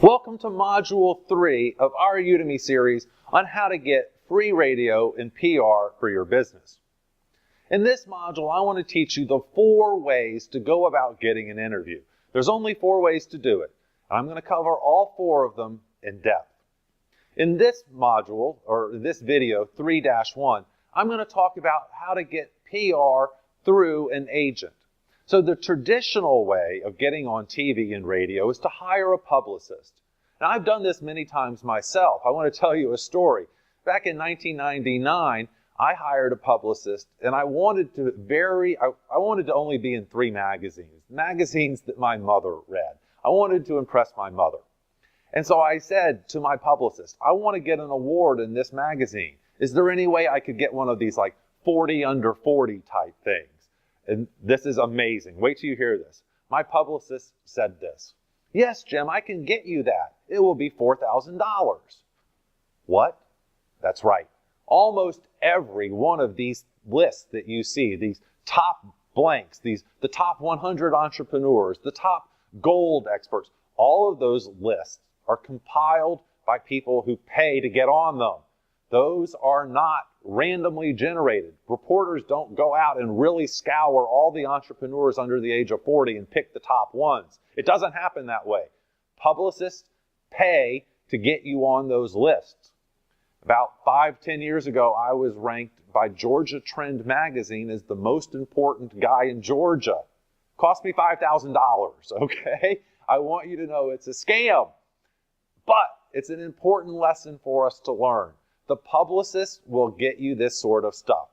Welcome to Module 3 of our Udemy series on how to get free radio and PR for your business. In this module, I want to teach you the 4 ways to go about getting an interview. There's only 4 ways to do it. I'm going to cover all 4 of them in depth. In this module, or this video, 3-1, I'm going to talk about how to get PR through an agent. So the traditional way of getting on TV and radio is to hire a publicist. Now, I've done this many times myself. I want to tell you a story. Back in 1999, I hired a publicist, and I wanted to only be in 3 magazines that my mother read. I wanted to impress my mother. And so I said to my publicist, I want to get an award in this magazine. Is there any way I could get one of these like 40 under 40 type things? And this is amazing. Wait till you hear this. My publicist said this. Yes, Jim, I can get you that. It will be $4,000. What? That's right. Almost every one of these lists that you see, these top blanks, the top 100 entrepreneurs, the top gold experts, all of those lists are compiled by people who pay to get on them. Those are not randomly generated. Reporters don't go out and really scour all the entrepreneurs under the age of 40 and pick the top ones. It doesn't happen that way. Publicists pay to get you on those lists. About 5-10 years ago, I was ranked by Georgia Trend magazine as the most important guy in Georgia. Cost me $5,000, okay? I want you to know it's a scam. But it's an important lesson for us to learn. The publicist will get you this sort of stuff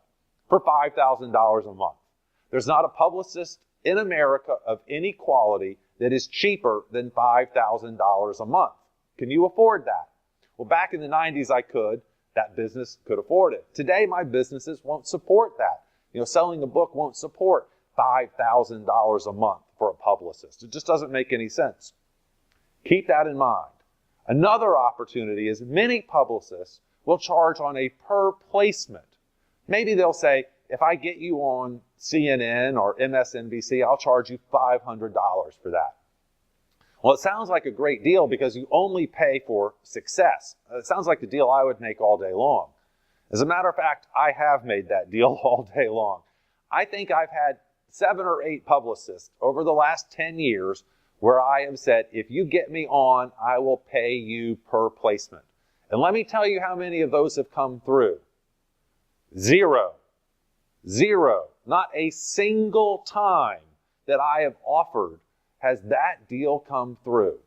for $5,000 a month. There's not a publicist in America of any quality that is cheaper than $5,000 a month. Can you afford that? Well, back in the 90s, I could. That business could afford it. Today, my businesses won't support that. Selling a book won't support $5,000 a month for a publicist. It just doesn't make any sense. Keep that in mind. Another opportunity is many publicists will charge on a per placement. Maybe they'll say, if I get you on CNN or MSNBC, I'll charge you $500 for that. Well, it sounds like a great deal because you only pay for success. It sounds like the deal I would make all day long. As a matter of fact, I have made that deal all day long. I think I've had 7 or 8 publicists over the last 10 years where I have said, if you get me on, I will pay you per placement. And let me tell you how many of those have come through. 0. Not a single time that I have offered has that deal come through.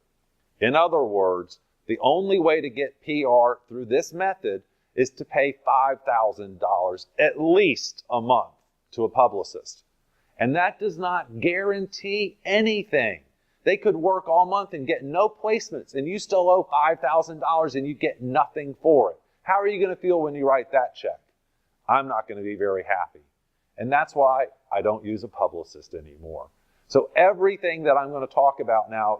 In other words, the only way to get PR through this method is to pay $5,000 at least a month to a publicist. And that does not guarantee anything. They could work all month and get no placements, and you still owe $5,000 and you get nothing for it. How are you going to feel when you write that check? I'm not going to be very happy. And that's why I don't use a publicist anymore. So everything that I'm going to talk about now,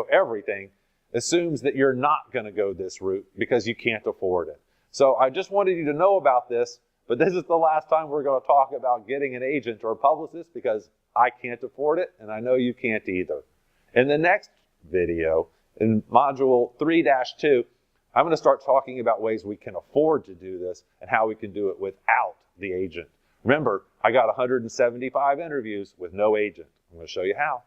everything assumes that you're not going to go this route because you can't afford it. So I just wanted you to know about this, but this is the last time we're going to talk about getting an agent or a publicist because I can't afford it, and I know you can't either. In the next video, in Module 3-2, I'm going to start talking about ways we can afford to do this and how we can do it without the agent. Remember, I got 175 interviews with no agent. I'm going to show you how.